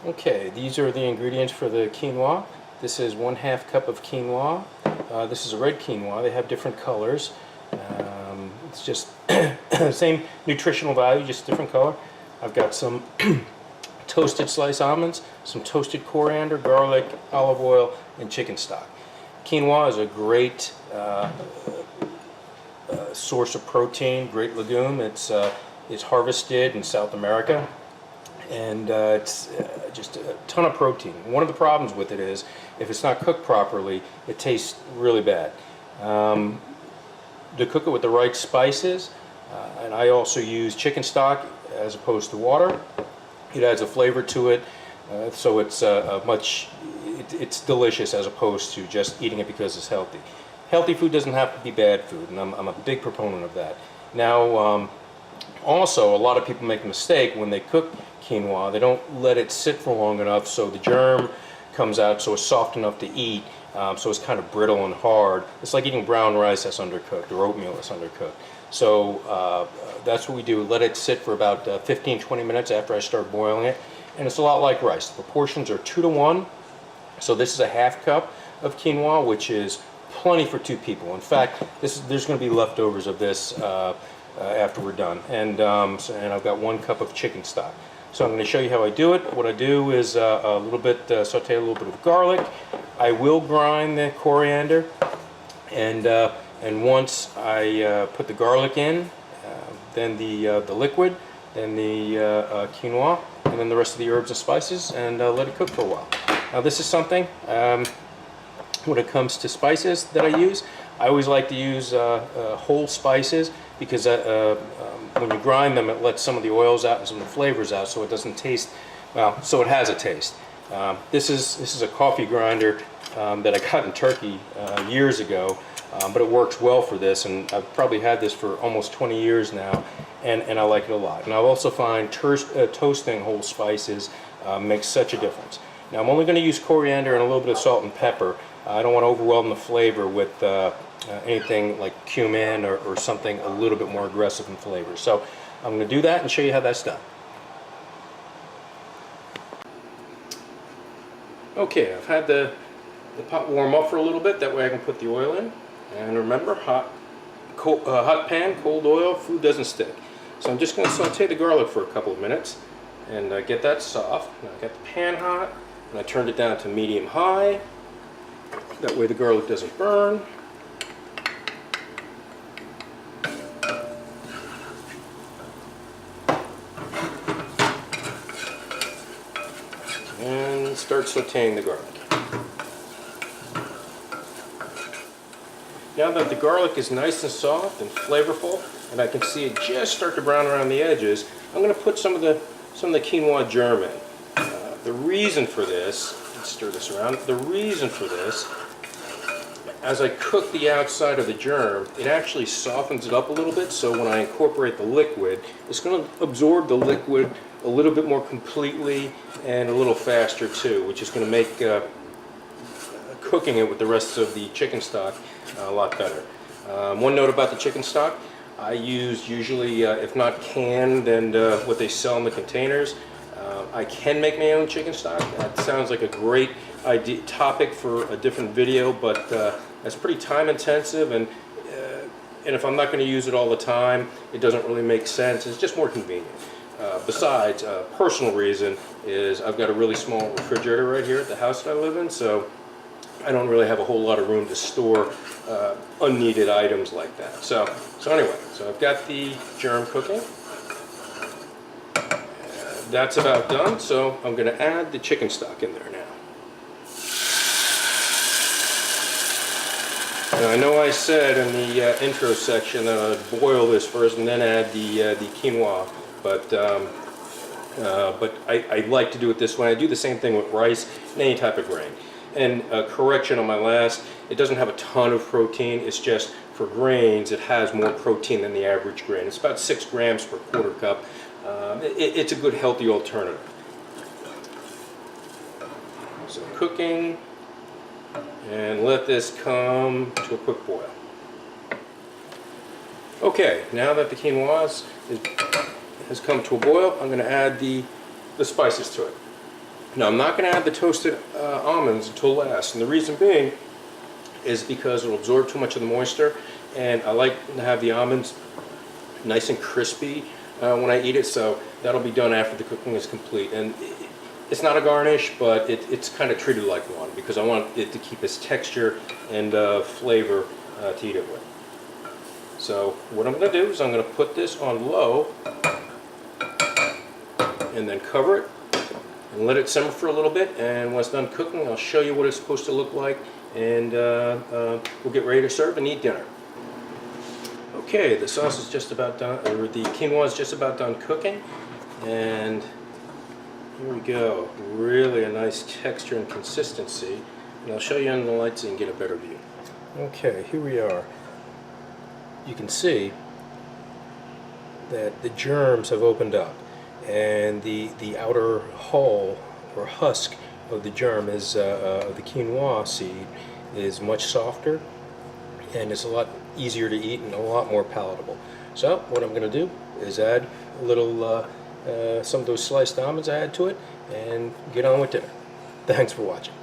Okay, these are the ingredients for the quinoa. This is 1/2 cup of quinoa. This is a red quinoa. They have different colors. It's just same nutritional value, just different color. I've got some toasted sliced almonds, some toasted coriander, garlic, olive oil, and chicken stock. Quinoa is a great source of protein, great legume. It's harvested in South America, and it's just a ton of protein. One of the problems with it is if it's not cooked properly, it tastes really bad. To cook it with the right spices, and I also use chicken stock as opposed to water. It adds a flavor to it, so it's it's delicious as opposed to just eating it because it's healthy. Healthy food doesn't have to be bad food, and I'm a big proponent of that. Now, also, a lot of people make a mistake when they cook quinoa. They don't let it sit for long enough so the germ comes out, so it's soft enough to eat, so it's kind of brittle and hard. It's like eating brown rice that's undercooked or oatmeal that's undercooked. So that's what we do. Let it sit for about 15-20 minutes after I start boiling it, and it's a lot like rice. The proportions are 2 to 1. So this is a 1/2 cup of quinoa, which is plenty for 2 people. In fact, there's going to be leftovers of this after we're done. And I've got 1 cup of chicken stock. So I'm going to show you how I do it. What I do is a little bit saute a little bit of garlic. I will grind the coriander, and once I put the garlic in, then the liquid, then the quinoa, and then the rest of the herbs and spices, and let it cook for a while. Now this is something, when it comes to spices that I use, I always like to use whole spices, because when you grind them, it lets some of the oils out and some of the flavors out, so it doesn't taste, well, so it has a taste. This is a coffee grinder that I got in Turkey years ago, but it works well for this, and I've probably had this for almost 20 years now, and I like it a lot. And I also find toasting whole spices makes such a difference. Now I'm only going to use coriander and a little bit of salt and pepper. I don't want to overwhelm the flavor with anything like cumin or something a little bit more aggressive in flavor. So I'm going to do that and show you how that's done. Okay, I've had the pot warm up for a little bit, that way I can put the oil in. And remember, hot pan, cold oil, food doesn't stick. So I'm just going to saute the garlic for a couple of minutes and get that soft. Now I got the pan hot, and I turned it down to medium-high. That way the garlic doesn't burn. And start sauteing the garlic. Now that the garlic is nice and soft and flavorful, and I can see it just start to brown around the edges, I'm going to put some of the quinoa germ in. The reason for this, let's stir this around, the reason for this, as I cook the outside of the germ, it actually softens it up a little bit, so when I incorporate the liquid, it's going to absorb the liquid a little bit more completely and a little faster too, which is going to make cooking it with the rest of the chicken stock a lot better. One note about the chicken stock, I use usually, if not canned, then what they sell in the containers. I can make my own chicken stock. That sounds like a great topic for a different video, but that's pretty time intensive, and if I'm not going to use it all the time, it doesn't really make sense. It's just more convenient. Besides, a personal reason is I've got a really small refrigerator right here at the house that I live in, so I don't really have a whole lot of room to store unneeded items like that. So anyway, so I've got the germ cooking. That's about done, so I'm going to add the chicken stock in there now. Now I know I said in the intro section that I'd boil this first and then add the quinoa, but I like to do it this way. I do the same thing with rice and any type of grain. And correction on my last, it doesn't have a ton of protein. It's just for grains, it has more protein than the average grain. It's about 6 grams per quarter cup. It's a good healthy alternative. So cooking, and let this come to a quick boil. Okay, now that the quinoa has come to a boil, I'm going to add the spices to it. Now I'm not going to add the toasted almonds until last, and the reason being is because it'll absorb too much of the moisture, and I like to have the almonds nice and crispy when I eat it, so that'll be done after the cooking is complete. And it's not a garnish, but it's kind of treated like one because I want it to keep its texture and flavor to eat it with. So what I'm going to do is I'm going to put this on low and then cover it and let it simmer for a little bit, and when it's done cooking I'll show you what it's supposed to look like, and we'll get ready to serve and eat dinner. Okay, the sauce is just about done, or the quinoa is just about done cooking, and here we go. Really a nice texture and consistency, and I'll show you under the lights so you can get a better view. Okay, here we are. You can see that the germs have opened up, and the outer hull or husk of the germ is of the quinoa seed is much softer, and it's a lot easier to eat and a lot more palatable. So what I'm going to do is add a little some of those sliced almonds I add to it and get on with dinner. Thanks for watching.